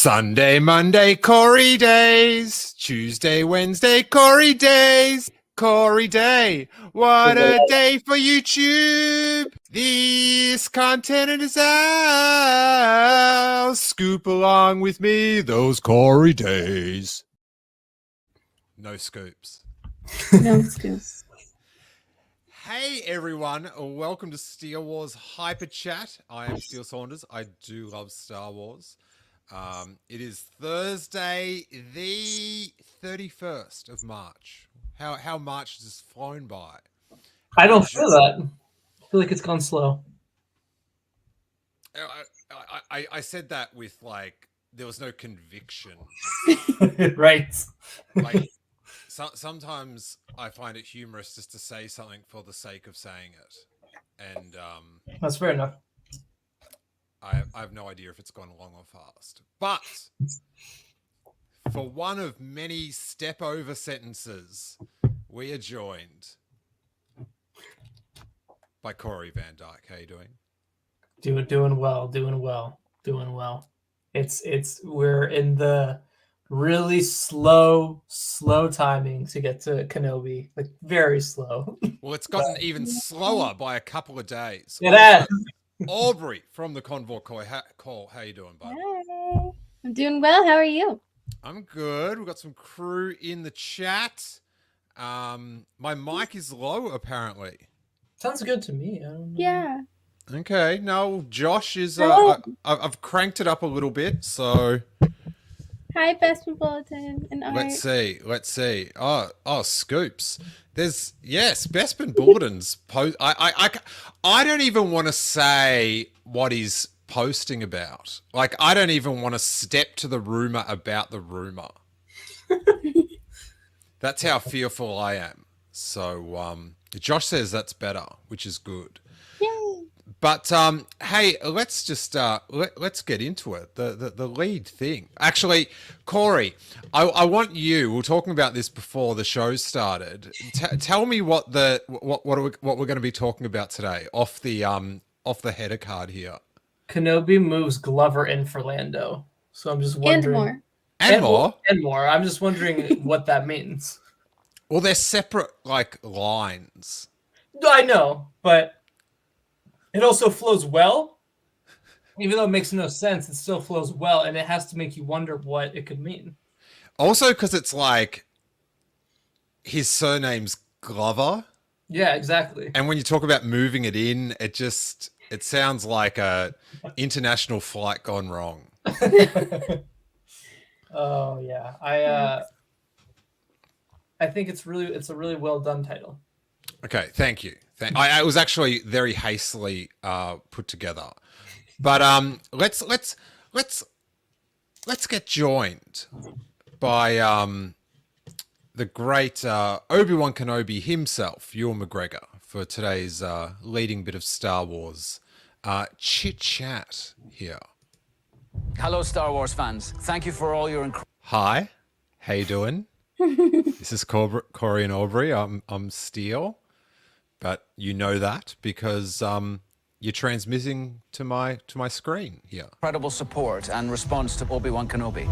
Sunday, Monday, Corey days. Tuesday, Wednesday, Corey days. Corey day. What a day for YouTube. This content is ours. Scoop along with me those Corey days. No scoops. No scoops. Hey everyone, welcome to Steele Wars Hyperchat. I am Steele Saunders. I do love Star Wars. It is Thursday, the 31st of March. How March has just flown by. I don't feel that. I feel like it's gone slow. I said that with like there was no conviction. Right. Like sometimes I find it humorous just to say something for the sake of saying it, and That's fair enough. I have no idea if it's gone long or fast. But for one of many step over sentences, we are joined by Corey Van Dyke. How you doing? Doing well. We're in the really slow timing to get to Kenobi. Like very slow. Well, it's gotten even slower by a couple of days. It has. Aubrey from the Convoy Call. How you doing, bud? Hi. I'm doing well. How are you? I'm good. We've got some crew in the chat. My mic is low, apparently. Sounds good to me. I don't know. Yeah. Okay. No, Josh is. Hello. I've cranked it up a little bit, so Hi, Bespin Bulletin and Art. let's see. Oh, scoops. There's Bespin Bulletin's post. I don't even want to say what he's posting about. Like, I don't even want to step to the rumor about the rumor. That's how fearful I am. So, Josh says that's better, which is good. Yay. But hey, let's just let's get into it. The lead thing. Actually, Corey, I want you. We were talking about this before the show started. Tell me what we're going to be talking about today off the header card here. Kenobi moves Glover in for Lando. So I'm just wondering. And more. And more. I'm just wondering what that means. Well, they're separate like lines. I know, but it also flows well. Even though it makes no sense, it still flows well, and it has to make you wonder what it could mean. Also, because it's like his surname's Glover. Yeah, exactly. And when you talk about moving it in, it sounds like a international flight gone wrong. Oh yeah, I think it's a really well done title. Okay, thank you. I was actually very hastily put together, but let's get joined by the great Obi-Wan Kenobi himself, Ewan McGregor, for today's leading bit of Star Wars chit chat here. Hello, Star Wars fans. Thank you for all your Hi, how you doing? This is Corey and Aubrey. I'm Steele. But you know that because you're transmitting to my screen here. incredible support and response to Obi-Wan Kenobi.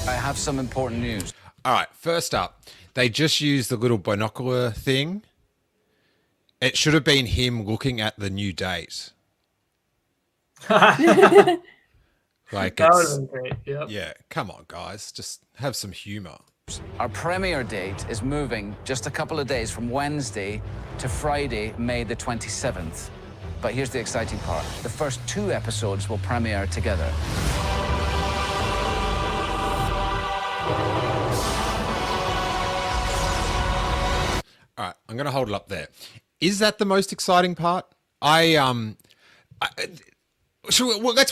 I have some important news. All right, first up, they just used the little binocular thing. It should have been him looking at the new date. Like That would have been great. Yep. Yeah, come on, guys, just have some humor. Our premiere date is moving just a couple of days from Wednesday to Friday, May the 27th. But here's the exciting part. The first 2 episodes will premiere together. All right, I'm going to hold it up there. Is that the most exciting part? Let's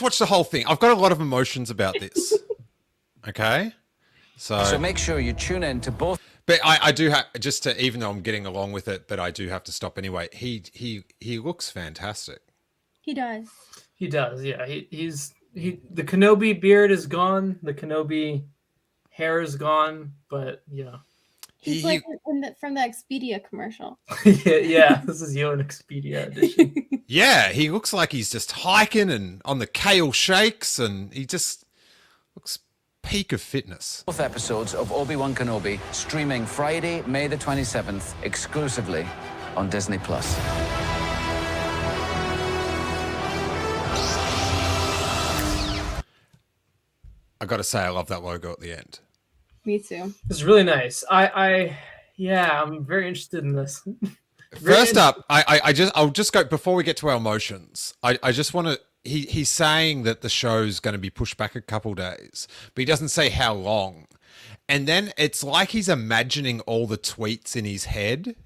watch the whole thing. I've got a lot of emotions about this. Okay? So make sure you tune in to both. But I do have, just to, even though I'm getting along with it, but I do have to stop anyway. He looks fantastic. He does. He does. Yeah. The Kenobi beard is gone. The Kenobi hair is gone. But yeah. He's like from the Expedia commercial. Yeah, this is you in Expedia edition. Yeah, he looks like he's just hiking and on the kale shakes, and he just looks peak of fitness. Both episodes of Obi-Wan Kenobi streaming Friday, May the 27th, exclusively on Disney+. I got to say, I love that logo at the end. Me too. It's really nice. I'm very interested in this. First up, I'll just go before we get to our emotions. I just want to. He's saying that the show's going to be pushed back a couple days, but he doesn't say how long. And then it's like he's imagining all the tweets in his head,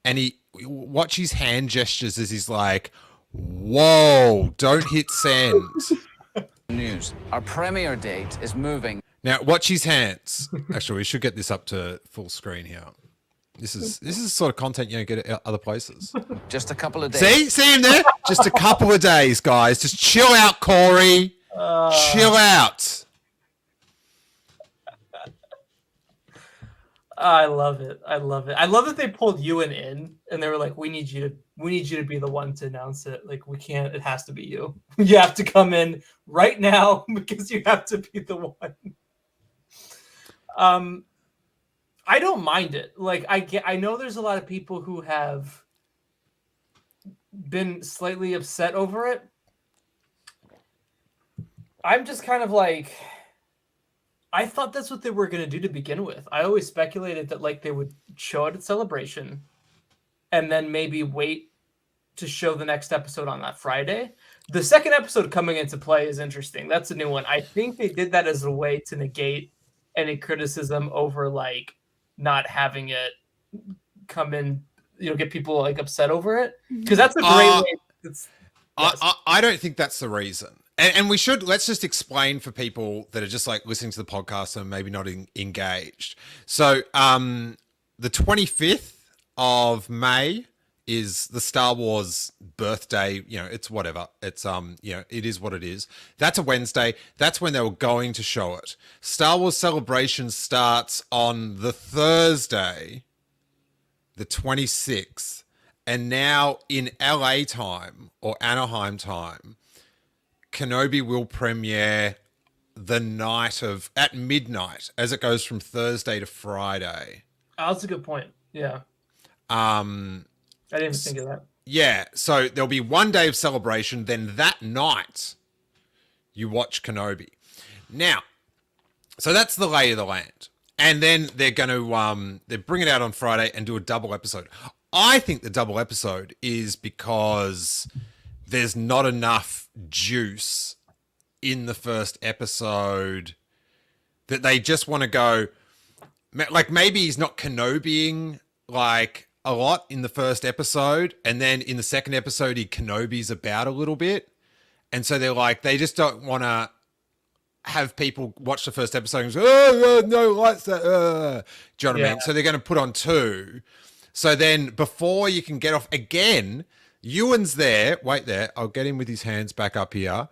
and watch his hand gestures as he's like, "Whoa, don't hit send." News. Our premiere date is moving. Now watch his hands. Actually, we should get this up to full screen here. This is the sort of content you don't get at other places. Just a couple of days. See him there? Just a couple of days, guys. Just chill out, Corey. Chill out. I love it. I love that they pulled Ewan in, and they were like, "We need you to be the one to announce it. Like, we can't. It has to be you. You have to come in right now because you have to be the one." I don't mind it. Like, I know there's a lot of people who have been slightly upset over it. I'm just kind of like, I thought that's what they were going to do to begin with. I always speculated that like they would show it at Celebration and then maybe wait to show the next episode on that Friday. The second episode coming into play is interesting. That's a new one. I think they did that as a way to negate any criticism over like not having it come in, get people like upset over it. Because that's a great way. I don't think that's the reason. And let's just explain for people that are just like listening to the podcast and maybe not engaged. So the 25th of May is the Star Wars birthday. It's whatever. It's, it is what it is. That's a Wednesday. That's when they were going to show it. Star Wars Celebration starts on the Thursday, the 26th. And now in LA time or Anaheim time, Kenobi will premiere at midnight as it goes from Thursday to Friday. Oh, that's a good point. Yeah. I didn't even think of that. Yeah. So there'll be one day of celebration. Then that night you watch Kenobi. Now, so that's the lay of the land. And then they're going to, they bring it out on Friday and do a double episode. I think the double episode is because there's not enough juice in the first episode that they just want to go, like maybe he's not Kenobiing like a lot in the first episode. And then in the second episode, he Kenobi's about a little bit. And so they're like, they just don't want to have people watch the first episode and go, no, lights that. Do you know what I mean? So they're going to put on two. So then before you can get off again, Ewan's there. Wait there. I'll get him with his hands back up here.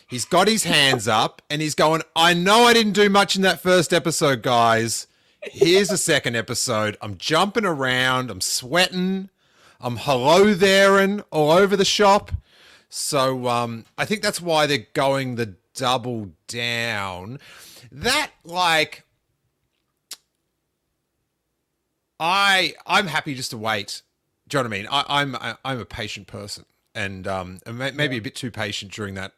He's got his hands up and he's going, I know I didn't do much in that first episode, guys. Here's the second episode. I'm jumping around. I'm sweating. I'm hello thereing all over the shop. So I think that's why they're going the double down. That like, I'm happy just to wait. Do you know what I mean? I'm a patient person, and maybe a bit too patient during that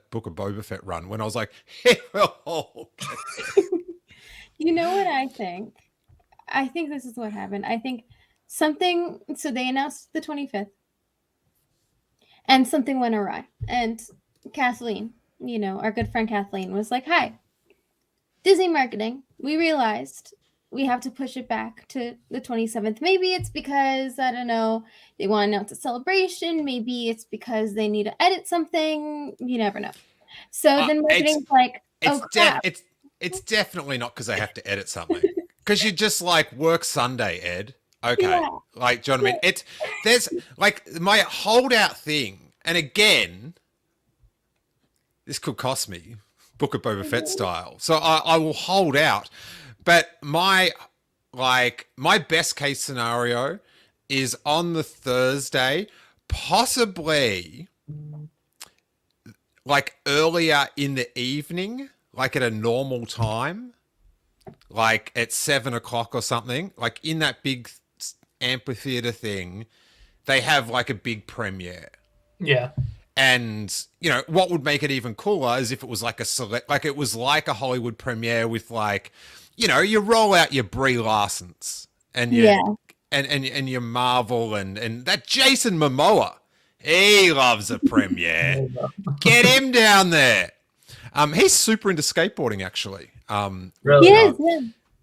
Book of Boba Fett run when I was like, hey, well, You know what I think? I think this is what happened. I think something. So they announced the 25th, and something went awry. And Kathleen, our good friend Kathleen, was like, "Hi, Disney marketing. We realized." We have to push it back to the 27th. Maybe it's because, I don't know, they want to announce a celebration. Maybe it's because they need to edit something. You never know. So then marketing's like, crap. It's definitely not because they have to edit something. Because you just like work Sunday, Ed. Okay. Yeah. Like, do you know what I mean? There's like my holdout thing. And again, this could cost me Book of Boba Fett style. So I will hold out. But my like my best case scenario is on the Thursday, possibly like earlier in the evening, like at a normal time, like at 7 o'clock or something, like in that big amphitheater thing, they have like a big premiere. Yeah. And, you know, what would make it even cooler is if it was like like it was like a Hollywood premiere with like, you know, you roll out your Brie Larsons and your, and your Marvel and that Jason Momoa. He loves a premiere. Get him down there. He's super into skateboarding, actually. Really? He is, yeah.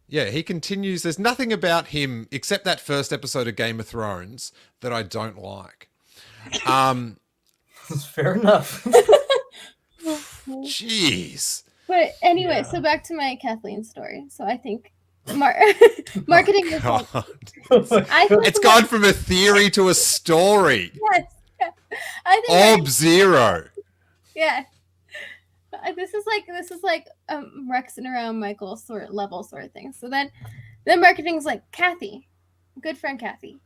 Yeah, he continues. There's nothing about him except that first episode of Game of Thrones that I don't like. Fair enough. Jeez. But anyway, Yeah. so back to my Kathleen story. So I think marketing is like, God. I think It's gone from a theory to a story. yes. I think Zero. yeah. This is like Rex and around Michael sort of thing. So then marketing's like, Kathy, good friend Kathy,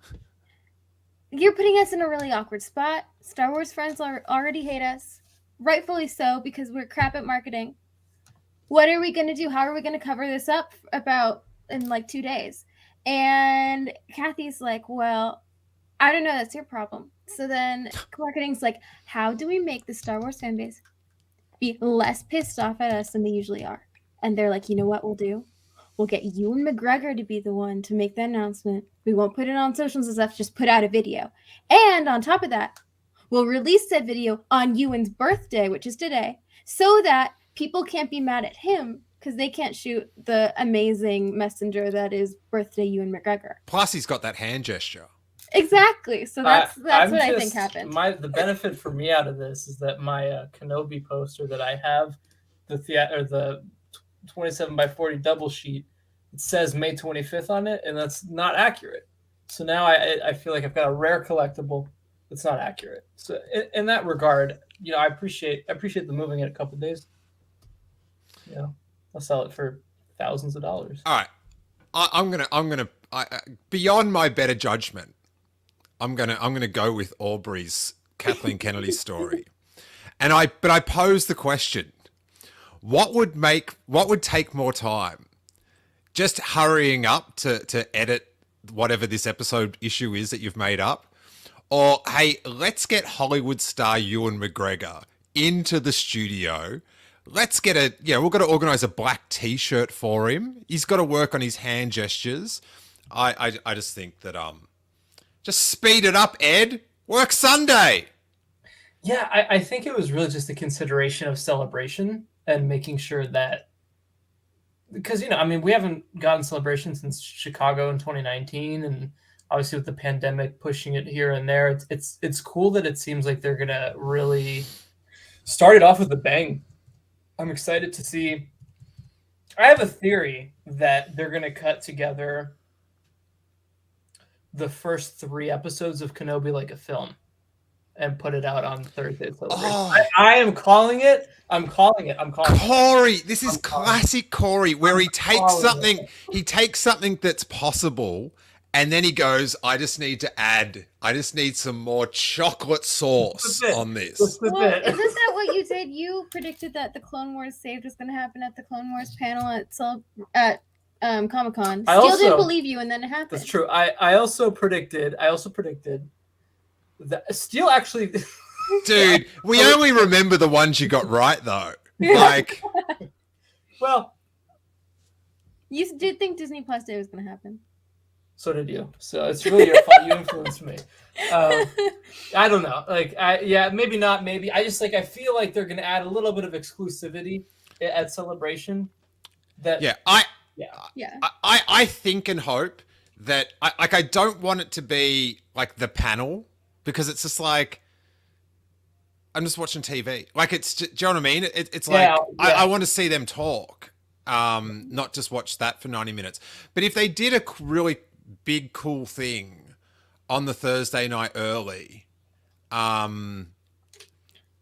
you're putting us in a really awkward spot. Star Wars friends already hate us, rightfully so, because we're crap at marketing. What are we gonna do? How are we gonna cover this up about in like 2 days? And Kathy's like, well, I don't know. That's your problem. So then marketing's like, how do we make the Star Wars fan base be less pissed off at us than they usually are? And they're like, you know what we'll do? We'll get Ewan McGregor to be the one to make the announcement. We won't put it on socials and stuff, just put out a video. And on top of that, we'll release that video on Ewan's birthday, which is today, so that people can't be mad at him because they can't shoot the amazing messenger that is birthday Ewan McGregor. Plus, he's got that hand gesture. Exactly. So that's I'm what I think happened. The benefit for me out of this is that my Kenobi poster that I have, the 27 by 40 double sheet, it says May 25th on it, and that's not accurate. So now I feel like I've got a rare collectible that's not accurate. So in that regard, you know, I appreciate the moving it a couple days. You know, I'll sell it for thousands of dollars. All right, I'm gonna beyond my better judgment, I'm gonna go with Aubrey's Kathleen Kennedy story, but I pose the question: what would take more time? Just hurrying up to edit whatever this episode issue is that you've made up, or hey, let's get Hollywood star Ewan McGregor into the studio. Let's get we've got to organize a black T-shirt for him. He's got to work on his hand gestures. I just think that just speed it up, Ed. Work Sunday. Yeah, I think it was really just a consideration of celebration and making sure that, because, you know, I mean, we haven't gotten celebration since Chicago in 2019, and obviously with the pandemic pushing it here and there, it's cool that it seems like they're gonna really start it off with a bang. I'm excited to see. I have a theory that they're gonna cut together the first 3 episodes of Kenobi like a film and put it out on Thursday. I am calling it. I'm calling it. Corey, this is classic Corey, where he takes something that's possible, and then he goes, I just need some more chocolate sauce on this. Well, isn't that what you did? You predicted that the Clone Wars saved was going to happen at the Clone Wars panel at Comic-Con. Steele didn't believe you, and then it happened. That's true. I also predicted that Steele actually. Dude, we only remember the ones you got right, though. Like, well, you did think Disney Plus Day was going to happen. So did you. So it's really your fault. You influenced me. I don't know. Like, maybe not. Maybe I just I feel like they're going to add a little bit of exclusivity at Celebration. I think and hope that I don't want it to be like the panel, because it's just like I'm just watching TV. Like, it's, do you know what I mean? It's like I want to see them talk, not just watch that for 90 minutes. But if they did a really big cool thing on the Thursday night early, when's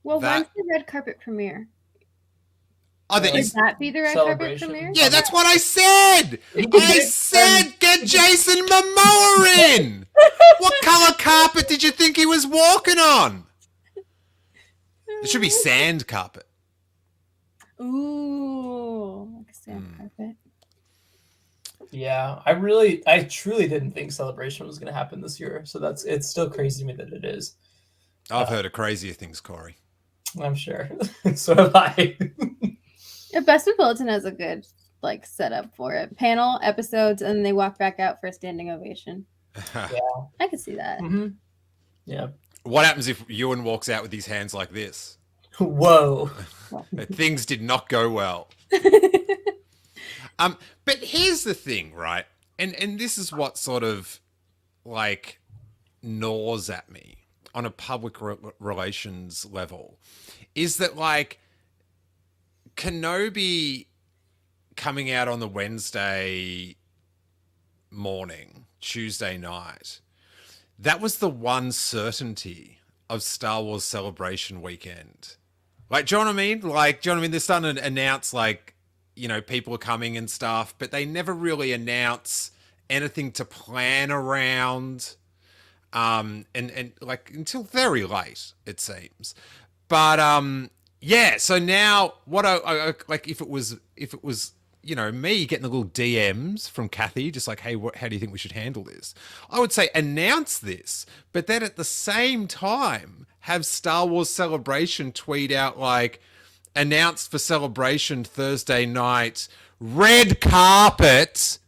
the red carpet premiere? Oh, there Would is. that be the red carpet Celebration. premiere? Yeah, that's what I said. I said get Jason Momoa in. What color carpet did you think he was walking on? It should be sand carpet. Ooh, like a sand carpet. Yeah, I truly didn't think Celebration was going to happen this year. So it's still crazy to me that it is. I've heard of crazier things, Corey. I'm sure. So have I. Best of Bulletin has a good like setup for it. Panel, episodes, and then they walk back out for a standing ovation. I could see that. Mm-hmm. Yeah. What happens if Ewan walks out with his hands like this? Whoa. Things did not go well. But here's the thing, right? And this is what sort of like gnaws at me on a public relations level, is that like Kenobi coming out on the Wednesday morning, Tuesday night, that was the one certainty of Star Wars Celebration weekend. Like, do you know what I mean? Like, do you know what I mean? They're starting to announce, like, you know, people are coming and stuff, but they never really announce anything to plan around. And like until very late, it seems. But yeah, so now what I like if it was, you know, me getting the little DMs from Kathy, just like, hey, how do you think we should handle this? I would say announce this, but then at the same time have Star Wars Celebration tweet out like, announced for Celebration Thursday night, red carpet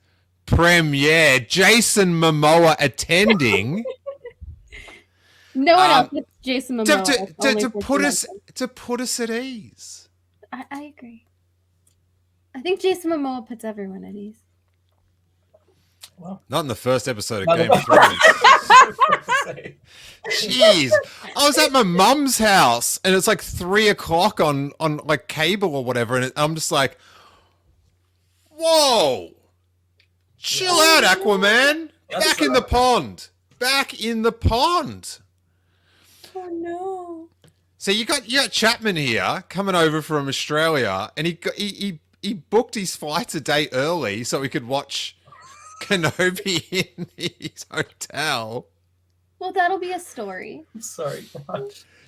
premiere, Jason Momoa attending. No one else gets Jason Momoa. to put us at ease. I agree. I think Jason Momoa puts everyone at ease. Well, not in the first episode of Game of Thrones. Jeez, I was at my mum's house and it's like 3:00 on like cable or whatever, and I'm just like, whoa, chill out, Aquaman. Back in the pond. Back in the pond. Oh no. So you got Chapman here coming over from Australia, and he booked his flights a day early so he could watch Kenobi in his hotel. Well, that'll be a story. I'm sorry.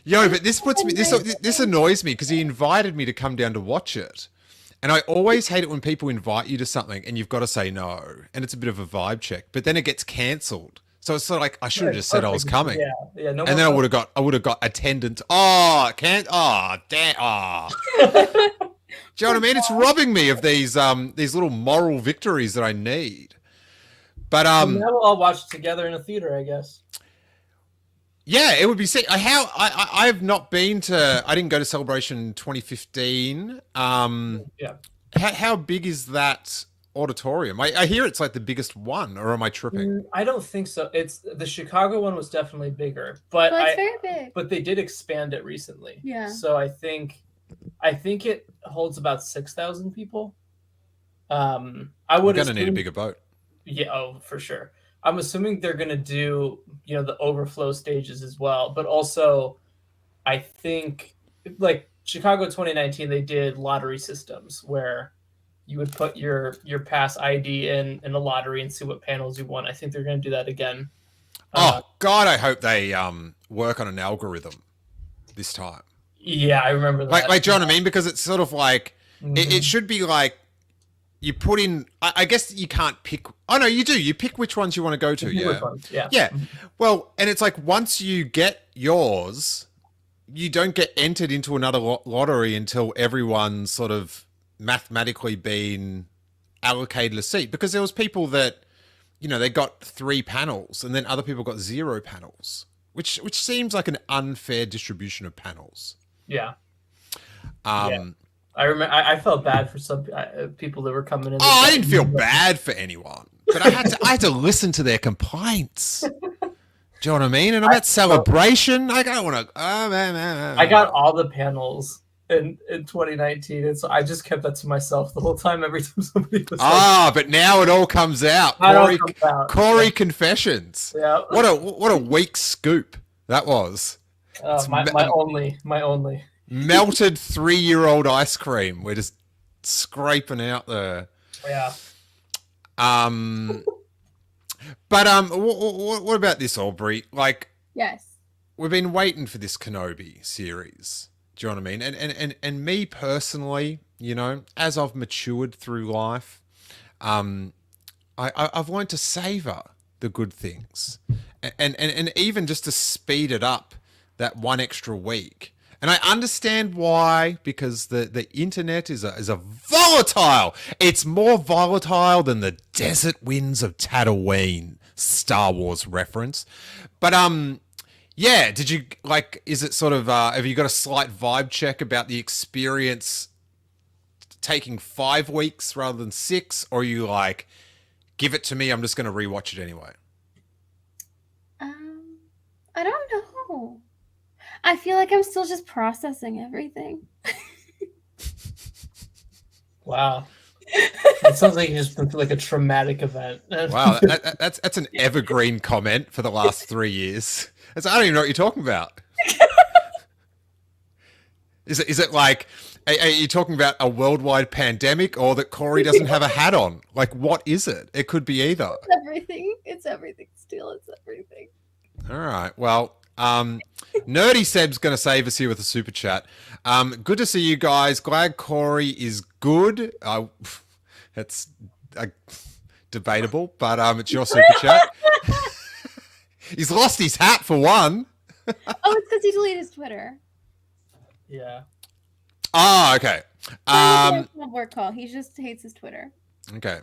Yo, but this annoys me because he invited me to come down to watch it. And I always hate it when people invite you to something and you've got to say no. And it's a bit of a vibe check. But then it gets cancelled. So it's sort of like I should have just said I was coming. Yeah. No. And then I would have got attendant. Oh, can't. Oh, damn. Oh. Do you know what I mean? It's robbing me of these little moral victories that I need. But now we'll all watch it together in a theater, I guess. Yeah, it would be sick. I have not been to. I didn't go to Celebration 2015. Yeah. How big is that auditorium? I hear it's like the biggest one, or am I tripping? I don't think so. It's the Chicago one was definitely bigger, but Well, it's very big. But they did expand it recently. Yeah. So I think it holds about 6,000 people. I would. We're gonna need a bigger boat. Yeah. Oh, for sure. I'm assuming they're gonna do, you know, the overflow stages as well, but also, I think like Chicago 2019, they did lottery systems where you would put your pass ID in a lottery and see what panels you won. I think they're gonna do that again. Oh God, I hope they work on an algorithm this time. Yeah, I remember that. Like, do you know what I mean? Because it's sort of like it should be like. You put in, I guess you can't pick. Oh, no, you do. You pick which ones you want to go to. Yeah. Yeah. Well, and it's like once you get yours, you don't get entered into another lottery until everyone's sort of mathematically been allocated a seat. Because there was people that, you know, they got 3 panels and then other people got 0 panels, which seems like an unfair distribution of panels. Yeah. Yeah. I remember. I felt bad for some people that were coming in. Oh, I didn't feel bad for anyone, but I had to listen to their complaints. Do you know what I mean? And I'm at Celebration. I don't want to. I got all the panels in 2019, and so I just kept that to myself the whole time. Every time somebody was but now it all comes out. Corey confessions. Yeah. What a weak scoop that was. My only. Melted 3-year-old ice cream. We're just scraping out there. Yeah. But what about this, Aubrey? Like, Yes. we've been waiting for this Kenobi series. Do you know what I mean? And me personally, you know, as I've matured through life, I've learned to savor the good things, and even just to speed it up that one extra week. And I understand why, because the internet is a volatile. It's more volatile than the desert winds of Tatooine. Star Wars reference, but yeah. Did you like? Is it sort of? Have you got a slight vibe check about the experience taking 5 weeks rather than 6, or are you like, give it to me, I'm just going to rewatch it anyway? I don't know. I feel like I'm still just processing everything. Wow. It sounds like you just been through like a traumatic event. Wow, that's an evergreen comment for the last 3 years. I don't even know what you're talking about. Is it like, are you talking about a worldwide pandemic, or that Corey doesn't have a hat on? Like, what is it? It could be either. It's everything. It's everything. Still, it's everything. All right. Well, Nerdy Seb's going to save us here with a super chat. Good to see you guys. Glad Corey is good. It's debatable, but it's your super chat. He's lost his hat for one. Oh, it's because he deleted his Twitter. Yeah. Oh, okay. Work call. He just hates his Twitter. Okay.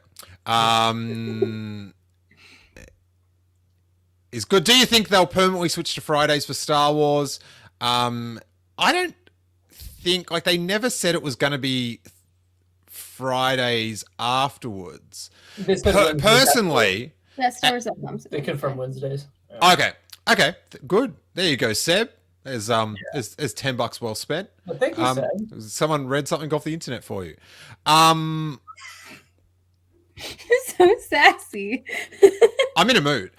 Is good. Do you think they'll permanently switch to Fridays for Star Wars? I don't think, like, they never said it was going to be Fridays afterwards. Personally, Yeah, Star Wars comes. They confirm Wednesdays. Yeah. Okay, good. There you go, Seb. There's $10 well spent. Well, thank you, Seb. Someone read something off the internet for you. You're so sassy. I'm in a mood.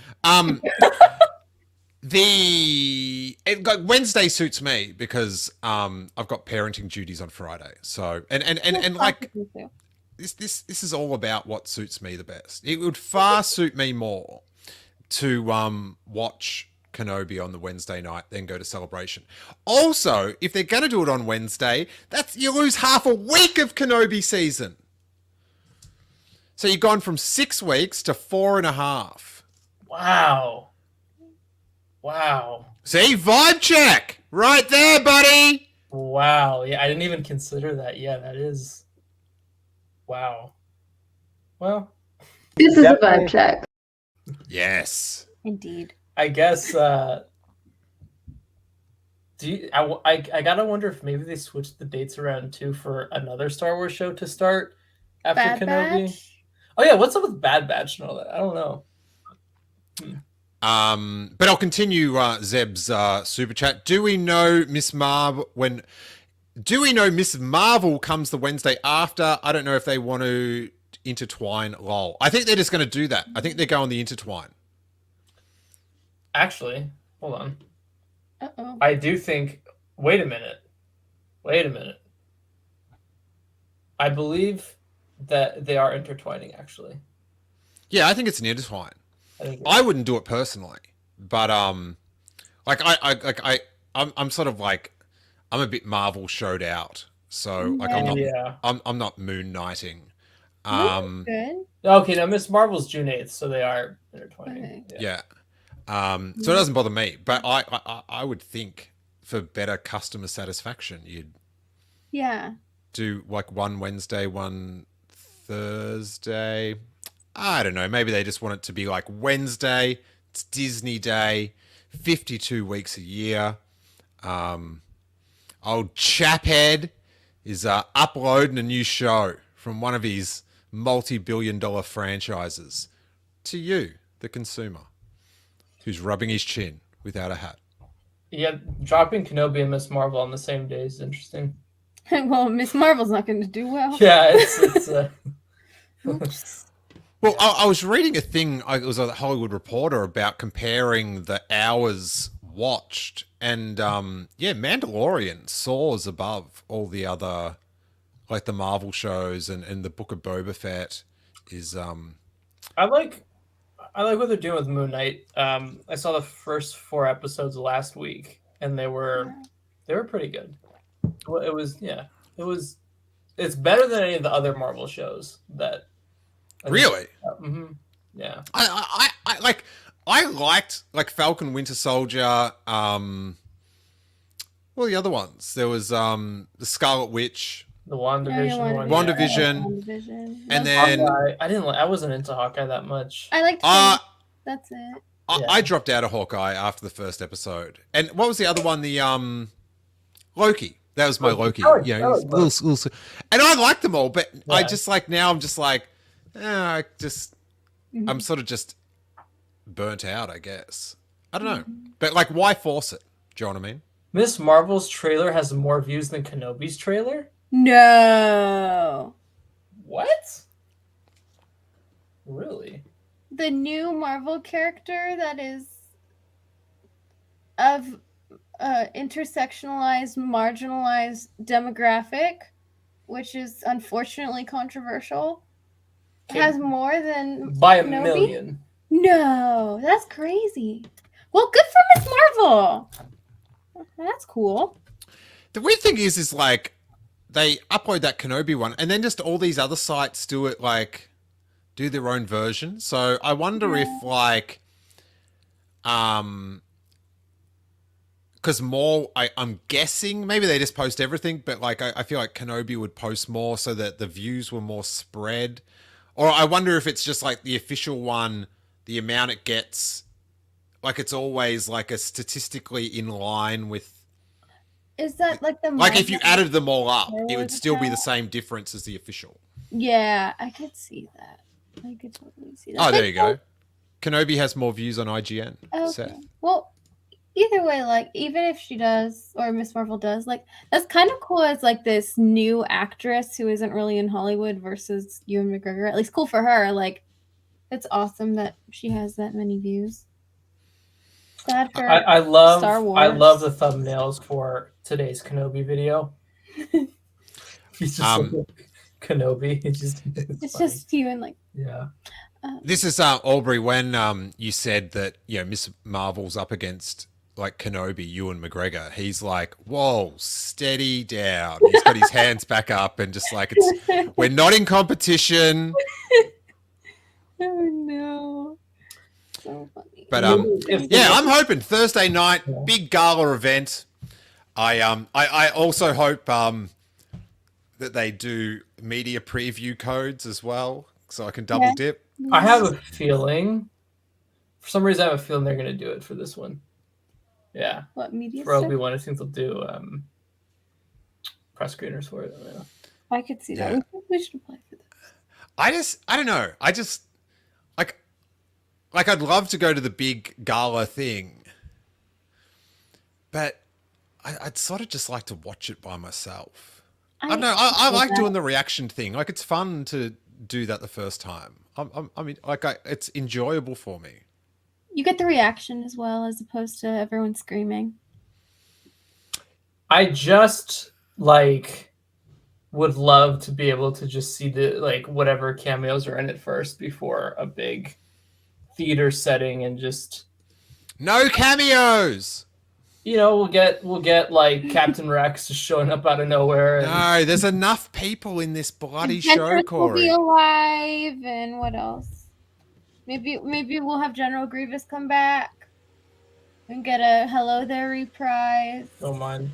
Wednesday suits me because I've got parenting duties on Friday. So and like this is all about what suits me the best. It would far suit me more to watch Kenobi on the Wednesday night, then go to Celebration. Also, if they're gonna do it on Wednesday, you lose half a week of Kenobi season. So you've gone from 6 weeks to 4.5. Wow. See, vibe check right there, buddy. Wow. Yeah, I didn't even consider that. Yeah, that is. Wow. Well, This is a vibe check. Yes. Indeed. I guess. I gotta wonder if maybe they switched the dates around too for another Star Wars show to start after Bad Kenobi. Batch? Oh yeah, what's up with Bad Batch and all that? I don't know. But I'll continue Zeb's super chat. Do we know Miss Marvel comes the Wednesday after? I don't know if they want to intertwine. Lol. I think they're just going to do that. I think they're going the intertwine. Actually, hold on. Uh-oh. I do think. Wait a minute. I believe that they are intertwining. Actually, Yeah, I think it's an intertwine. I wouldn't do it personally, but I'm sort of like, I'm a bit Marvel showed out, so like I'm not moon knighting. Good. Okay, now Miss Marvel's June 8th, so they are intertwining. Okay. Yeah. So it doesn't bother me, but I would think for better customer satisfaction, you'd do like one Wednesday, one Thursday. I don't know. Maybe they just want it to be like Wednesday. It's Disney Day, 52 weeks a year. Old Chaphead is uploading a new show from one of his multi-billion-dollar franchises to you, the consumer, who's rubbing his chin without a hat. Yeah, dropping Kenobi and Miss Marvel on the same day is interesting. Well, Miss Marvel's not going to do well. Yeah, it's Well, I was reading a thing, it was a Hollywood Reporter, about comparing the hours watched, and Mandalorian soars above all the other like the Marvel shows and the Book of Boba Fett is I like what they're doing with Moon Knight. I saw the first 4 episodes last week, and they were pretty good. Well, it's better than any of the other Marvel shows that. really. Yeah. I liked like Falcon Winter Soldier. Well, the other ones. There was the Scarlet Witch, The WandaVision one. WandaVision. And then Hawkeye. I wasn't into Hawkeye that much. I liked him. That's it. I dropped out of Hawkeye after the first episode. And what was the other one? The Loki. That was my Loki. And I liked them all, but I just like now I'm just like I'm sort of just burnt out, I guess. I don't know. But like why force it? Do you know what I mean? Miss Marvel's trailer has more views than Kenobi's trailer? No. What? Really? The new Marvel character that is of intersectionalized, marginalized demographic, which is unfortunately controversial, has more than by a Kenobi? million. No, that's crazy. Well, good for Miss Marvel. That's cool. The weird thing is like they upload that Kenobi one, and then just all these other sites do it like do their own version. So I wonder if like because more I'm guessing maybe they just post everything, but like I feel like Kenobi would post more so that the views were more spread. Or I wonder if it's just like the official one, the amount it gets, like it's always like a statistically in line with. Is that like the like if you added them all up, it would still be the same difference as the official. Yeah, I could see that. I could totally see that. Oh, there you go. Kenobi has more views on IGN. Okay. Seth. Well, either way, like even if she does or Miss Marvel does, like that's kind of cool as like this new actress who isn't really in Hollywood versus Ewan McGregor. At least cool for her. Like it's awesome that she has that many views. Sad for I love Star Wars. I love the thumbnails for today's Kenobi video. He's just like Kenobi. It's just you and like This is Aubrey when you said that Miss Marvel's up against like Kenobi, Ewan McGregor. He's like, whoa, steady down. He's got his hands back up and just like we're not in competition. Oh no. So funny. But I'm hoping Thursday night, big gala event. I also hope that they do media preview codes as well, so I can double dip. I have a feeling, for some reason, I have a feeling they're going to do it for this one. Yeah. What media? For Obi-Wan, I think they'll do press screeners for it. Yeah. I could see that. We should apply for this. I don't know. I just like I'd love to go to the big gala thing, but I'd sort of just like to watch it by myself. I don't know. I like doing the reaction thing. Like it's fun to do that the first time. I mean, it's enjoyable for me. You get the reaction as well, as opposed to everyone screaming. I just would love to be able to just see the whatever cameos are in it first before a big theater setting and just no cameos. We'll get like Captain Rex just showing up out of nowhere. No, there's enough people in this bloody show, Corey. Will be alive, and what else? Maybe we'll have General Grievous come back and get a Hello There reprise. Don't mind.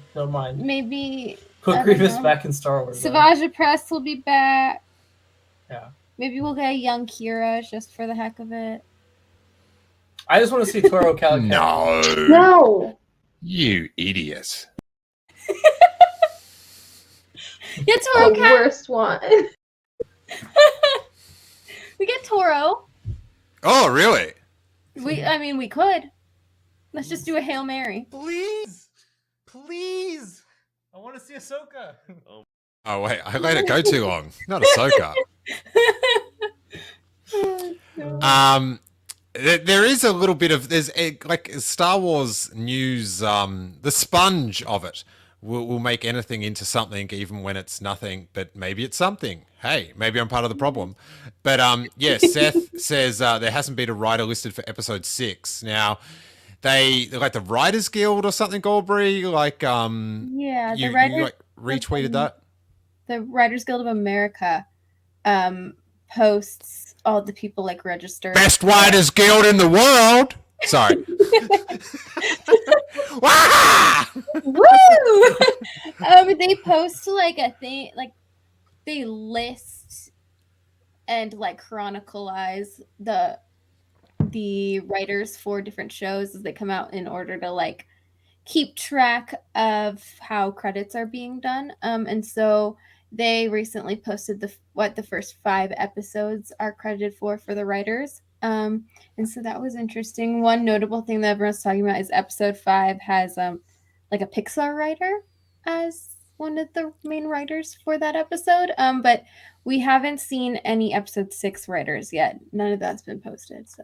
Maybe put Grievous back in Star Wars. Savage Press will be back. Yeah. Maybe we'll get a young Kira just for the heck of it. I just want to see Toro Calico. No. You idiot. Get Toro the worst one. We get Toro. Oh, really? We could. Let's just do a Hail Mary. Please. I want to see Ahsoka. Oh, wait. I let it go too long. Not Ahsoka. There is a little bit of like Star Wars news, the sponge of it we'll make anything into something, even when it's nothing. But maybe it's something. Hey, maybe I'm part of the problem. But yeah, Seth says there hasn't been a writer listed for episode 6. Now, they're like the Writers Guild or something, Aubrey. Like Yeah, you like retweeted that. The Writers Guild of America posts all the people like registered. Best Writers Guild in the world. Sorry. Woo! They post like a thing, like they list and like chronicleize the writers for different shows as they come out in order to like keep track of how credits are being done. And so they recently posted what the first 5 episodes are credited for the writers. And so that was interesting. One notable thing that everyone's talking about is episode 5 has like a Pixar writer as one of the main writers for that episode. But we haven't seen any episode 6 writers yet. None of that's been posted. So.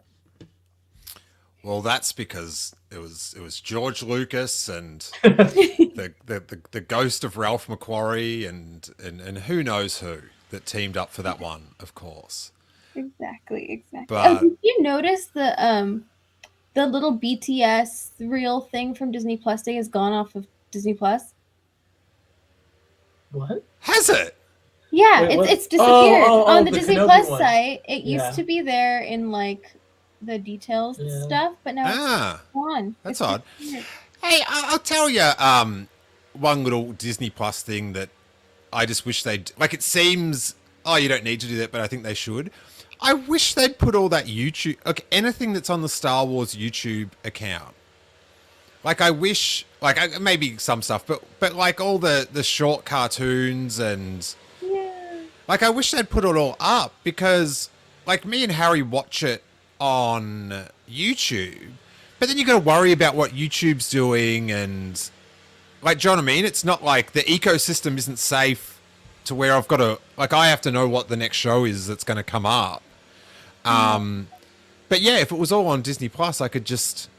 Well, that's because it was George Lucas and the ghost of Ralph McQuarrie and who knows who that teamed up for that one, of course. Exactly. But did you notice the little BTS reel thing from Disney Plus Day has gone off of Disney Plus? What? Has it? Yeah, Wait, it's disappeared on the Disney Kenobi Plus one. site. It used to be there in like the details stuff, but now it's gone. That's It's odd. disappeared. Hey, I'll tell you one little Disney Plus thing that I just wish they'd like. It seems you don't need to do that, but I think they should. I wish they'd put all that YouTube, like anything that's on the Star Wars YouTube account. Like I wish, like maybe some stuff, but like all the short cartoons and like I wish they'd put it all up because like me and Harry watch it on YouTube, but then you got to worry about what YouTube's doing and like, do you know what I mean? It's not like the ecosystem isn't safe to where I've got to like I have to know what the next show is that's going to come up. But yeah, if it was all on Disney Plus, I could just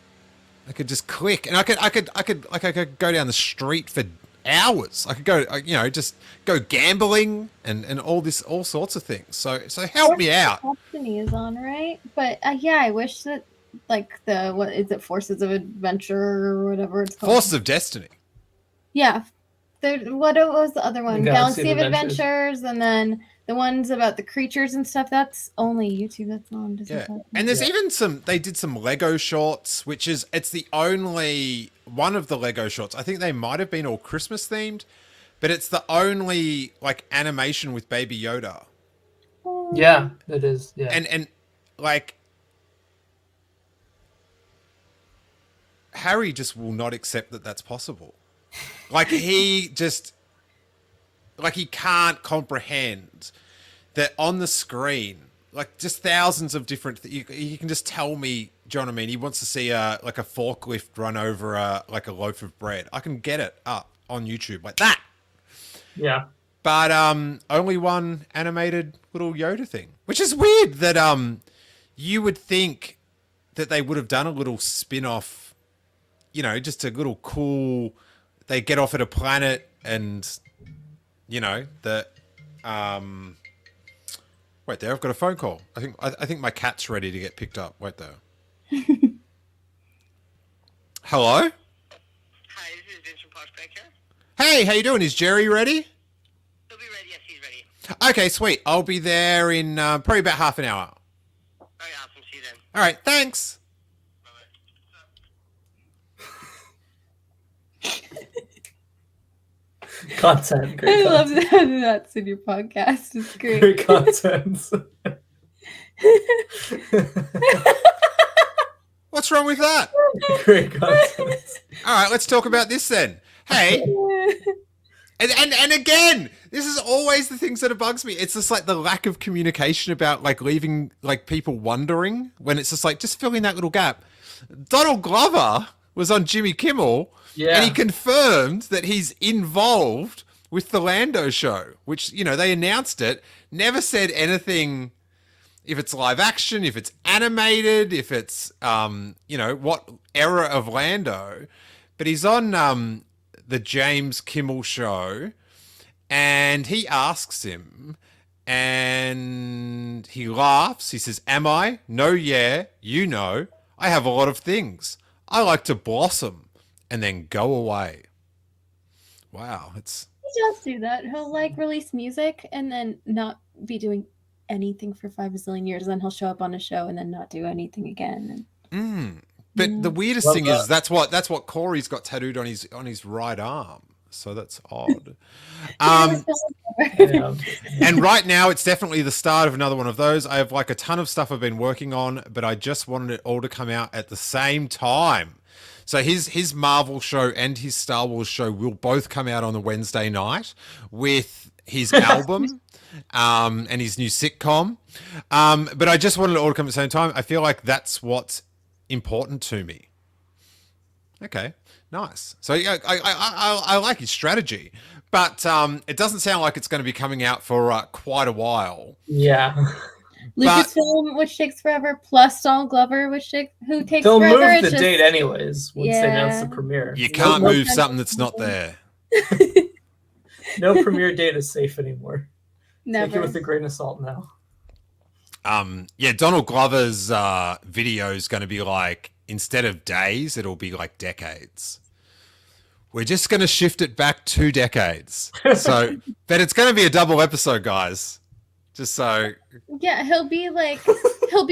click and I could go down the street for hours. I could go, just go gambling and all sorts of things. So help me out. Destiny is on, right? But yeah, I wish that like what is it, Forces of Adventure or whatever it's called. Forces of Destiny. Yeah. What was the other one? Galaxy of Adventures, and then the ones about the creatures and stuff, that's only YouTube. That's not on Disney Plus. And there's even they did some Lego shorts, it's the only one of the Lego shorts. I think they might have been all Christmas themed, but it's the only like animation with Baby Yoda. Yeah, it is. Yeah. And like Harry just will not accept that that's possible. Like he can't comprehend that on the screen, like just thousands of different. You can just tell me, do you know what I mean? He wants to see a forklift run over a loaf of bread. I can get it up on YouTube like that. Yeah. But only one animated little Yoda thing, which is weird. That you would think that they would have done a little spin-off, just a little cool. They get off at a planet and, that. Wait there, I've got a phone call. I think my cat's ready to get picked up. Wait there. Hello? Hi, this is Vincent Prospector. Hey, how you doing? Is Jerry ready? He'll be ready. Yes, he's ready. Okay, sweet. I'll be there in probably about half an hour. All right, awesome. See you then. All right, thanks. Content. Great I love content. that that's in your podcast. It's great. Great content. What's wrong with that? Great content. All right, let's talk about this then. Hey, and again, this is always the things that bugs me. It's just like the lack of communication about like leaving like people wondering when it's just like just fill in that little gap. Donald Glover was on Jimmy Kimmel. Yeah. And he confirmed that he's involved with the Lando show, which, they announced it, never said anything if it's live action, if it's animated, if it's, what era of Lando. But he's on the James Kimmel show, and he asks him, and he laughs. He says, "Am I? No, yeah. You know, I have a lot of things. I like to blossom and then go away." Wow, it's He does do that. He'll like release music and then not be doing anything for 5 zillion years. Then he'll show up on a show and then not do anything again. But the weirdest Love thing that. is that's what Corey's got tattooed on his right arm. So that's odd. Yeah. And right now it's definitely the start of another one of those. I have like a ton of stuff I've been working on, but I just wanted it all to come out at the same time. So his Marvel show and his Star Wars show will both come out on the Wednesday night with his album and his new sitcom. But I just wanted it all to come at the same time. I feel like that's what's important to me. Okay, nice. So I like his strategy, but it doesn't sound like it's going to be coming out for quite a while. Yeah. Lucasfilm, which takes forever, plus Donald Glover, who takes They'll forever. move It's the just- date anyways once they announce the Yeah. premiere. You can't no, move something that's not there. no premiere date is safe anymore. Take it Never. with a grain of salt now. Yeah, Donald Glover's video is going to be like, instead of days, it'll be like decades. We're just going to shift it back 2 decades. So, but it's going to be a double episode, guys. Just so Yeah, he'll be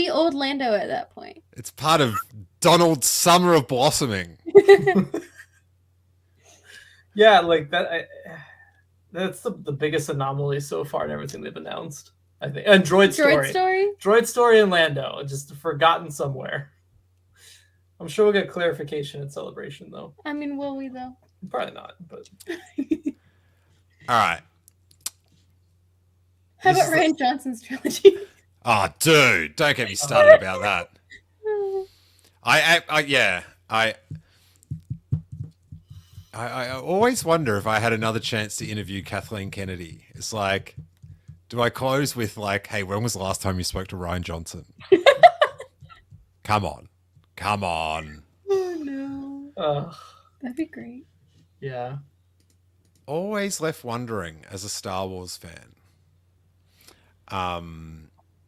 old Lando at that point. it's part of Donald's summer of blossoming. Yeah, like that. That's the biggest anomaly so far in everything they've announced. I think. And Droid story? Droid Story and Lando, just forgotten somewhere. I'm sure we'll get clarification at Celebration, though. I mean, will we though? Probably not, but All right. How This about is- Ryan Johnson's trilogy? Oh, dude, don't get me started about that. I always wonder if I had another chance to interview Kathleen Kennedy. It's like, do I close with like, "Hey, when was the last time you spoke to Ryan Johnson?" Come on. Oh no, that'd be great. yeah. Always left wondering as a Star Wars fan.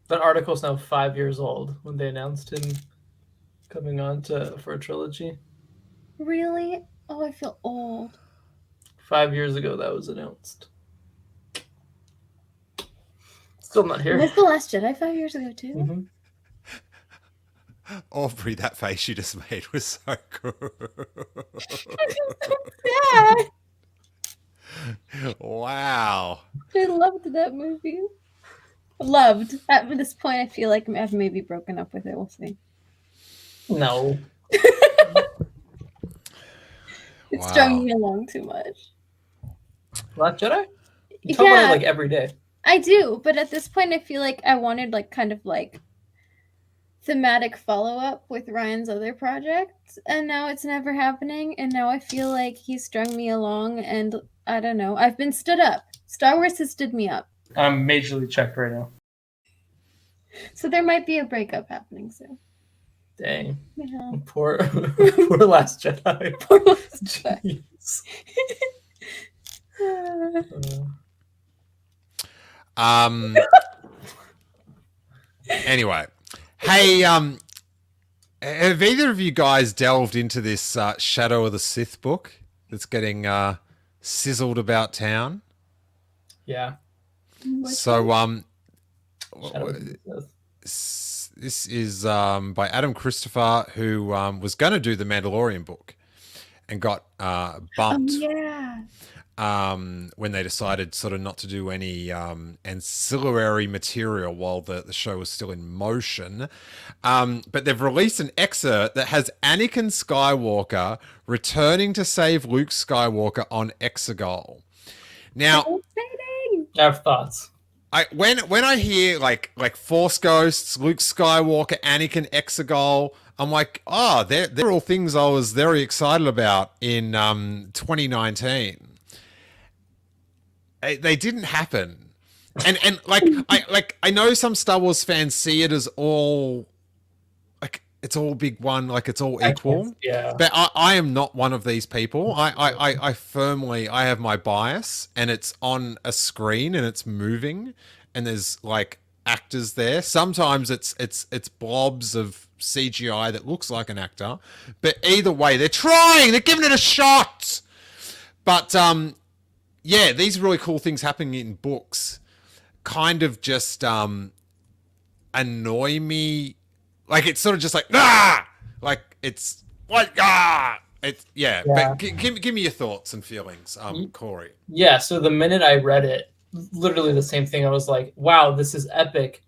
That article's now 5 years old when they announced him coming on for a trilogy. Really? Oh, I feel old. 5 years ago that was announced. Still not here. Was The Last Jedi 5 years ago too? Mhm. Aubrey, that face you just made was so cool. Yeah, Wow. I loved that movie. Loved. At this point, I feel like I've maybe broken up with it. We'll see. No. It Wow. strung me along too much. Last Jedi? You talk about it Yeah, like every day. I do, but at this point, I feel like I wanted like kind of like thematic follow up with Ryan's other projects, and now it's never happening. And now I feel like he strung me along, and I don't know. I've been stood up. Star Wars has stood me up, I'm majorly checked right now. so there might be a breakup happening soon. Dang. Yeah. Poor Last Jedi. Poor Last Jedi. Jeez. Anyway, hey, have either of you guys delved into this Shadow of the Sith book that's getting sizzled about town? Yeah. So, Shadow of the Sith. this is by Adam Christopher, who was going to do the Mandalorian book and got bumped yeah. when they decided sort of not to do any ancillary material while the show was still in motion. But they've released an excerpt that has Anakin Skywalker returning to save Luke Skywalker on Exegol. Now, Exciting. I have thoughts. when I hear like Force Ghosts, Luke Skywalker, Anakin, Exegol, I'm like, oh, they're all things I was very excited about in 2019. They didn't happen, and I know some Star Wars fans see it as all like it's all big one, like it's all I equal. can't- yeah. But I am not one of these people. I firmly, I have my bias, and it's on a screen and it's moving, and there's like actors there. Sometimes it's blobs of CGI that looks like an actor, but either way, they're giving it a shot. But yeah, these really cool things happening in books kind of just annoy me. Like, it's sort of just like, like it's like, it's yeah. Yeah. But give me your thoughts and feelings, Corey. Yeah, so the minute I read it, literally the same thing. I was like, wow, this is epic.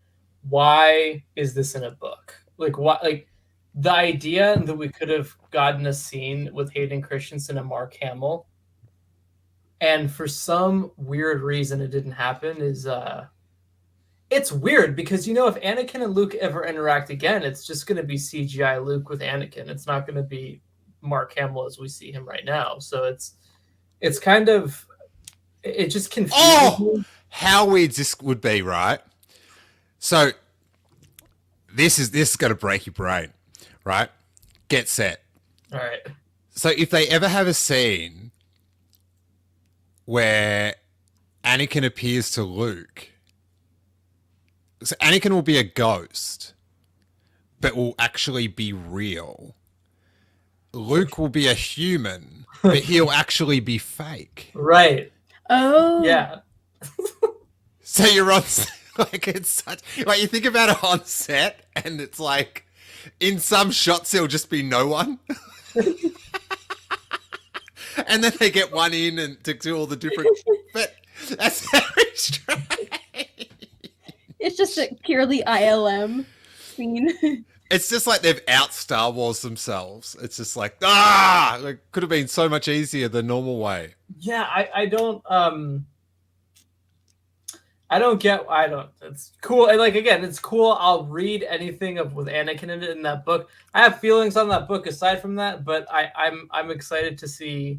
Why is this in a book? Like, what? Like, the idea that we could have gotten a scene with Hayden Christensen and Mark Hamill, and for some weird reason it didn't happen, is it's weird because, you know, if Anakin and Luke ever interact again, it's just going to be CGI Luke with Anakin. It's not going to be Mark Hamill as we see him right now. So it's kind of, it just confuses me. How weird this would be, right? So this is going to break your brain, right? Get set. All right. So if they ever have a scene where Anakin appears to Luke, so Anakin will be a ghost, but will actually be real. Luke will be a human, but he'll actually be fake. Right. Oh. Yeah. So you're on, like, it's such, like, you think about it on set, and it's like, in some shots there'll just be no one. And then they get one in and to do all the different, but that's very strange. It's just a purely ILM scene. It's just like they've out Star Wars themselves. It's just like, it could have been so much easier the normal way. Yeah, I don't it's cool. And like, again, it's cool. I'll read anything with Anakin in it in that book. I have feelings on that book aside from that, but I'm excited to see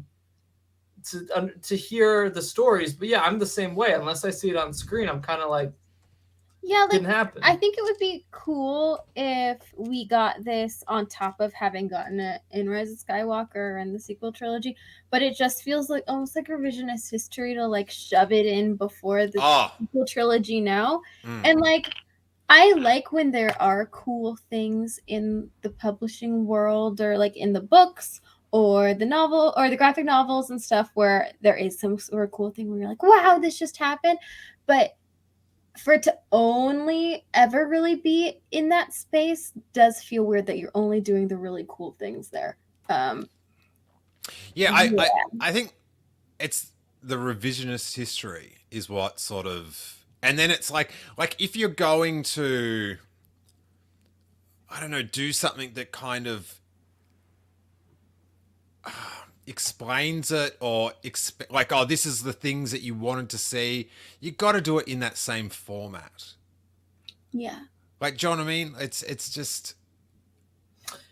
to hear the stories. But yeah, I'm the same way. Unless I see it on screen, I'm kind of like, Yeah, like, didn't happen. I think it would be cool if we got this on top of having gotten it in Rise of Skywalker and the sequel trilogy, but it just feels like almost like revisionist history to like shove it in before the sequel trilogy now. And like, I like when there are cool things in the publishing world or like in the books or the novel or the graphic novels and stuff where there is some sort of cool thing where you're like, wow, this just happened. But for it to only ever really be in that space does feel weird that you're only doing the really cool things there. I think it's the revisionist history is what sort of, and then it's like if you're going to, I don't know, do something that kind of explains it or like, oh, this is the things that you wanted to see, you got to do it in that same format. Yeah, like, do you know what I mean? It's just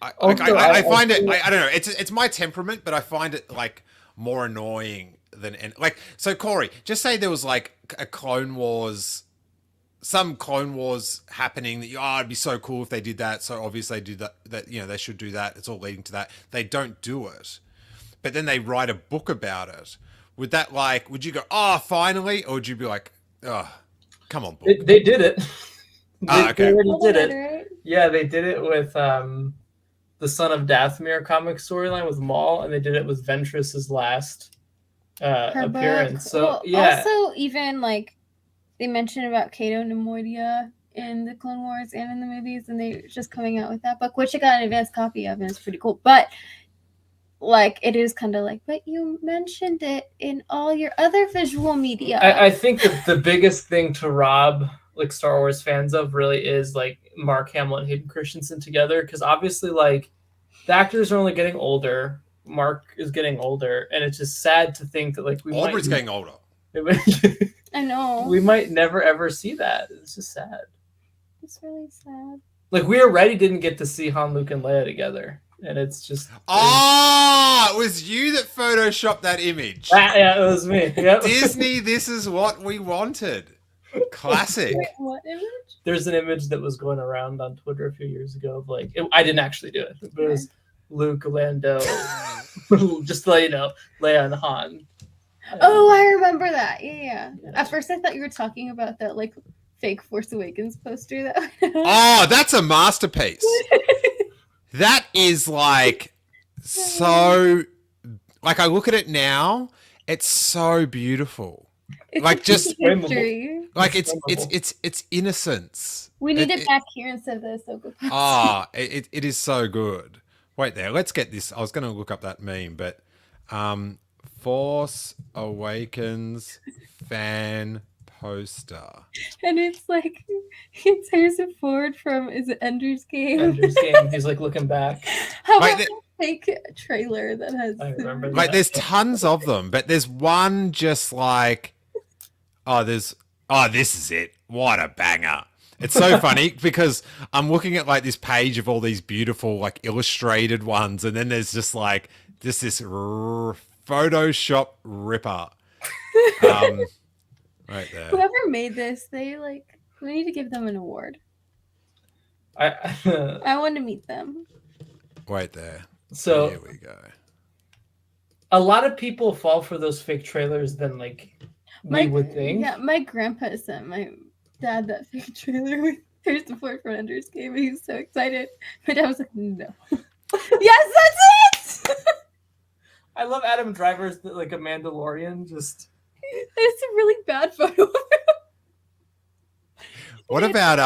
I find it, I don't know, it's my temperament, but I find it like more annoying than, like, so Corey, just say there was like a Clone Wars, some Clone Wars happening that it'd be so cool if they did that, so obviously they do that, you know, they should do that, it's all leading to that, they don't do it, but then they write a book about it. Would that, like, would you go, oh, finally? Or would you be like, oh, come on, book? They did it. Okay. They already did it. Right? Yeah, they did it with the Son of Dathomir comic storyline with Maul, and they did it with Ventress's last Her appearance. book. So Well, yeah, also even like they mentioned about Cato Nemoidia in the Clone Wars and in the movies, and they're just coming out with that book, which I got an advanced copy of, and it's pretty cool. But like, it is kind of like, but you mentioned it in all your other visual media. I think that the biggest thing to rob like Star Wars fans of really is like Mark Hamill and Hayden Christensen together, because obviously like the actors are only getting older. Mark is getting older, and it's just sad to think that like Aubrey's getting older. I know. We might never ever see that. It's just sad. It's really sad. Like, we already didn't get to see Han, Luke, and Leia together, and it's just it was you that photoshopped that image. yeah, it was me. Yep. Disney, this is what we wanted. Classic. Wait, what image? There's an image that was going around on Twitter a few years ago of like I didn't actually do it, but it was Luke, Lando, just to let you know, Leia and Han. Oh, I remember that. Yeah. At first, I thought you were talking about that like fake Force Awakens poster that. Oh, that's a masterpiece. That is like so. Like I look at it now, it's so beautiful. It's Like, a just- history. Like it's innocence. We need it back here instead of the Ahsoka poster. Ah, it is so good. Wait there, let's get this. I was going to look up that meme, but Force Awakens fan poster. And it's like it's Harrison Ford from is it Ender's Game? Ender's Game. He's like looking back. How Like about the fake trailer that has? I remember Like that. there's tons of them, but there's one just like this is it. What a banger. It's so funny because I'm looking at like this page of all these beautiful like illustrated ones, and then there's just like this Photoshop ripper. Right there. Whoever made this, we need to give them an award. I want to meet them. Wait there. So Here we go. a lot of people fall for those fake trailers than like we would think. Yeah, my grandpa sent my dad that fake trailer with Harrison Ford from Ender's Game, and he was so excited. My dad was like, "No, yes, that's it." I love Adam Driver's like a Mandalorian. Just It's a really bad photo. What about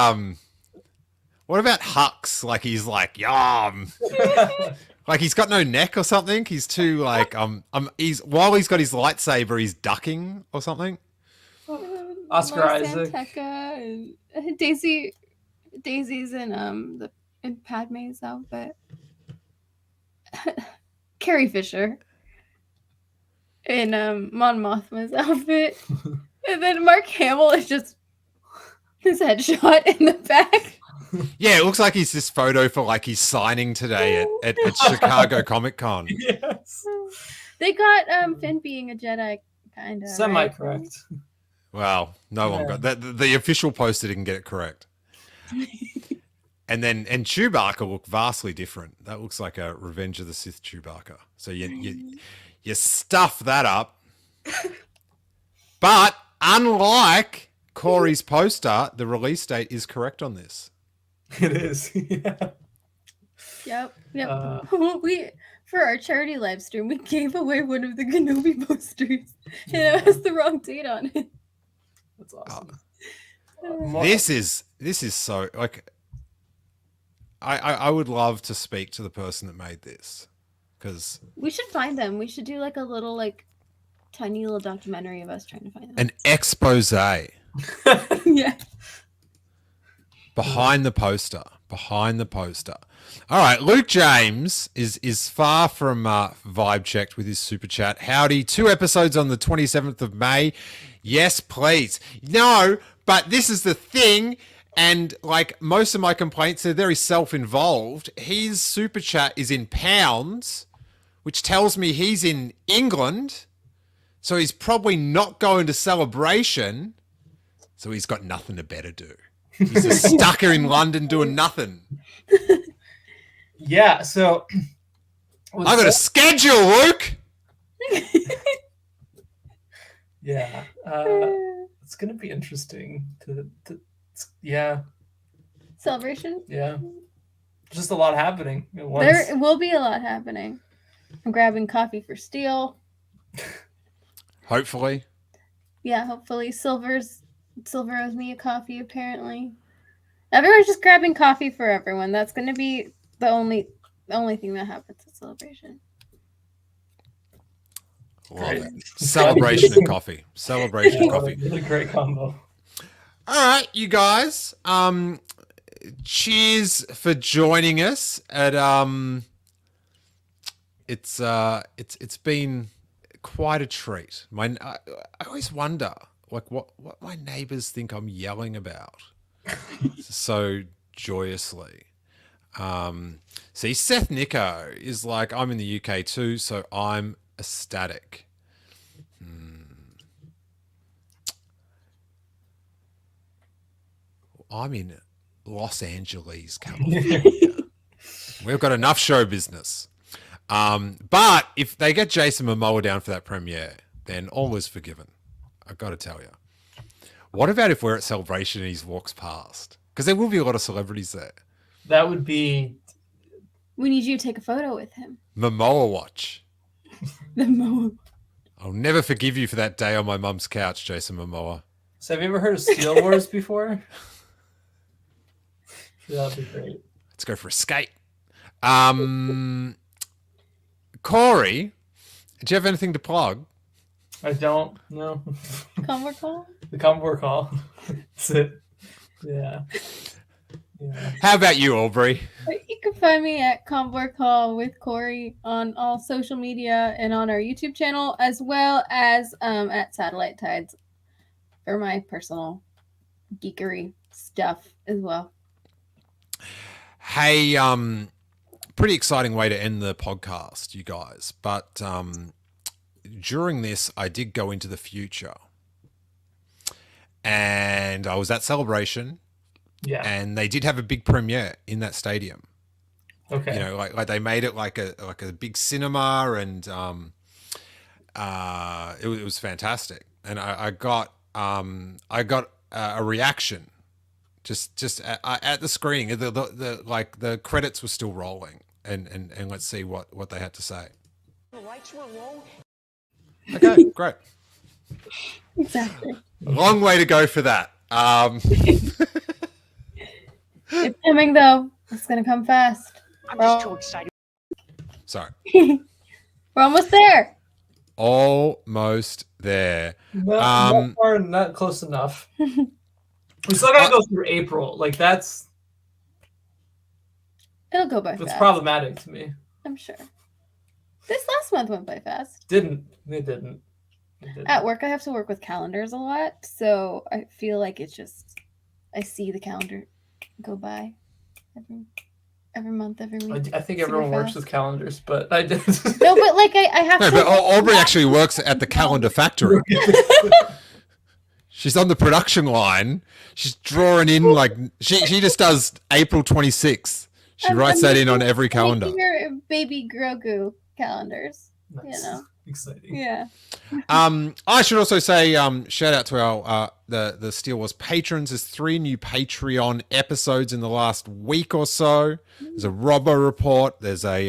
Hux? Like he's like yum. Like he's got no neck or something. He's too like while he's got his lightsaber, he's ducking or something. Oscar Mars Isaac. Santeca and Daisy's in Padme's outfit. Carrie Fisher in Mon Mothma's outfit. And then Mark Hamill is just his headshot in the back. Yeah, it looks like he's this photo for like he's signing today at Chicago Comic Con. Yes. They got Finn being a Jedi, kind of. Semi-correct. Well, no one got that. The official poster didn't get it correct. And Chewbacca looked vastly different. That looks like a Revenge of the Sith Chewbacca. So you stuff that up. But unlike Corey's poster, the release date is correct on this. It is. Yeah. Yep. We for our charity live stream, we gave away one of the Kenobi posters, and it has the wrong date on it. That's awesome. This is so like. I would love to speak to the person that made this, because We should find them. We should do like a little tiny little documentary of us trying to find them. an expose Yeah. behind the poster. All right, Luke James is far from vibe checked with his super chat. Howdy, 2 episodes on the 27th of May. Yes, please. No, but this is the thing. And like most of my complaints are very self-involved. His super chat is in pounds, which tells me he's in England. So he's probably not going to Celebration. So he's got nothing to better do. He's just stuck here in London doing nothing. Yeah, so I got a schedule, Luke. Yeah, it's gonna be interesting to yeah, Celebration. yeah. Just a lot happening at once. There will be a lot happening. I'm grabbing coffee for Steele. Hopefully. Yeah, hopefully Silver owes me a coffee. Apparently, everyone's just grabbing coffee for everyone. That's going to be the only thing that happens at Celebration. Love it. Celebration and coffee. Celebration and coffee. Really great combo. All right, you guys. Cheers for joining us at it's been quite a treat. I always wonder like what my neighbors think I'm yelling about so joyously. See, Seth Nico is like, I'm in the UK too, so I'm ecstatic. I'm in Los Angeles, California. We've got enough show business. But if they get Jason Momoa down for that premiere, then all is forgiven. I've got to tell you. What about if we're at Celebration and he walks past? Because there will be a lot of celebrities there. That would be... We need you to take a photo with him. Momoa watch. The Momoa. I'll never forgive you for that day on my mum's couch, Jason Momoa. So have you ever heard of Steele Wars before? That'd be great. Let's go for a skate. Corey, do you have anything to plug? I don't know. Convert call? The Commodore call. That's it. Yeah. How about you, Aubrey? You can find me at Convert Call with Corey on all social media and on our YouTube channel, as well as at Satellite Tides for my personal geekery stuff as well. Hey, pretty exciting way to end the podcast, you guys. But during this, I did go into the future. And I was at Celebration. Yeah. And they did have a big premiere in that stadium. Okay. You know, like they made it like a big cinema, and it was fantastic. And I got a reaction just at the screening. The credits were still rolling, and let's see what they had to say. The lights were low. Okay, great. Exactly. A long way to go for that. It's coming though. It's gonna come fast. I'm just too excited. Sorry. We're almost there. Almost there. Not far, not close enough. We still gotta go through April. Like that's It'll go by that's fast. problematic to me. I'm sure. This last month went by fast. It didn't. At work, I have to work with calendars a lot, so I feel like it's just I see the calendar go by every month, every week. I think Super everyone works fast. with calendars, but I did. No, but like I have No, to. but Aubrey actually works at the calendar factory. She's on the production line. She's drawing in like she just does April 26th. She writes that in on every calendar. Your baby Grogu calendars. Nice. You know. Exciting. Yeah. I should also say shout out to our the Steele Wars patrons. There's 3 new Patreon episodes in the last week or so. There's a Robbo report. There's a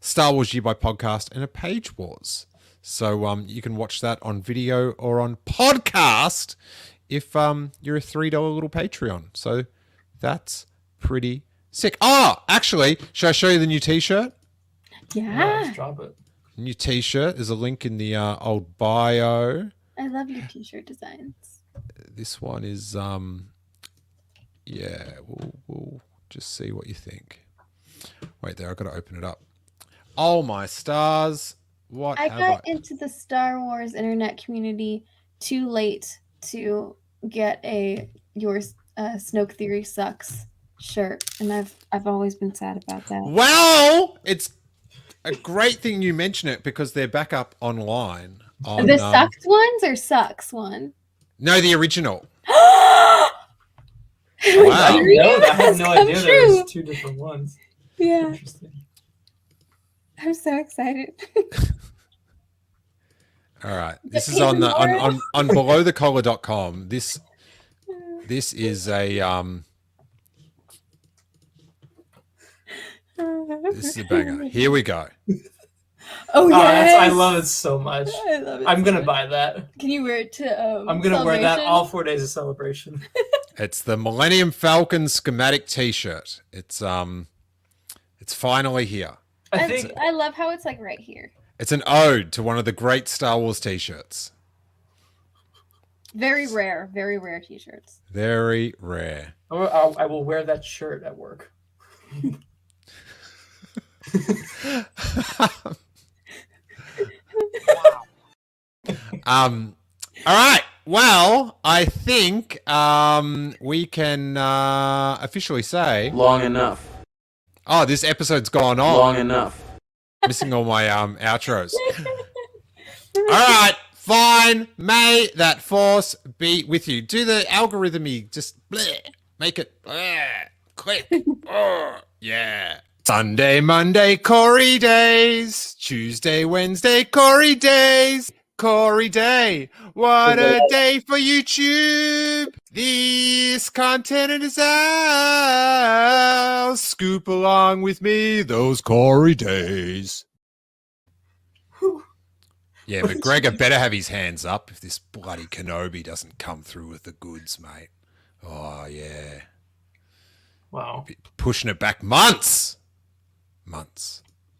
Star Wars G by podcast and a Page Wars. So you can watch that on video or on podcast if you're a $3 little Patreon. So that's pretty sick. Oh, actually, should I show you the new T-shirt? Yeah. Let's drop it. New T-shirt. There's a link in the old bio. I love your t-shirt designs. This one is yeah. We'll just see what you think. Wait there, I've got to open it up. Oh my stars! What I have got into the Star Wars internet community too late to get your Snoke Theory sucks shirt, and I've always been sad about that. Well, it's a great thing you mention it because they're back up online. On, The sucks ones or sucks one? no, the original. Wow. I didn't know that. I had no idea there was 2 different ones. Yeah, Interesting. I'm so excited. All right, this is on the on belowthecollar.com. This is a this is a banger. Here we go. Oh yes, I love it so much. I love it. I'm so gonna much. buy that. Can you wear it to? I'm gonna wear that Celebration? all 4 days of celebration. It's the Millennium Falcon schematic T-shirt. It's finally here. I think I love how it's like right here. It's an ode to one of the great Star Wars T-shirts. Very rare T-shirts. Very rare. I will wear that shirt at work. All right. Well, I think we can officially say Long enough. Oh, this episode's gone on. Long enough. Missing all my outros. All right, fine. May that force be with you. Do the algorithmy just bleh. Make it click. Yeah. Sunday, Monday, Corey days. Tuesday, Wednesday, Corey days. Corey Day. What a day for YouTube. This content is ours. Scoop along with me those Corey days. Yeah, McGregor better have his hands up if this bloody Kenobi doesn't come through with the goods, mate. Oh, yeah. Wow. Pushing it back months. Months.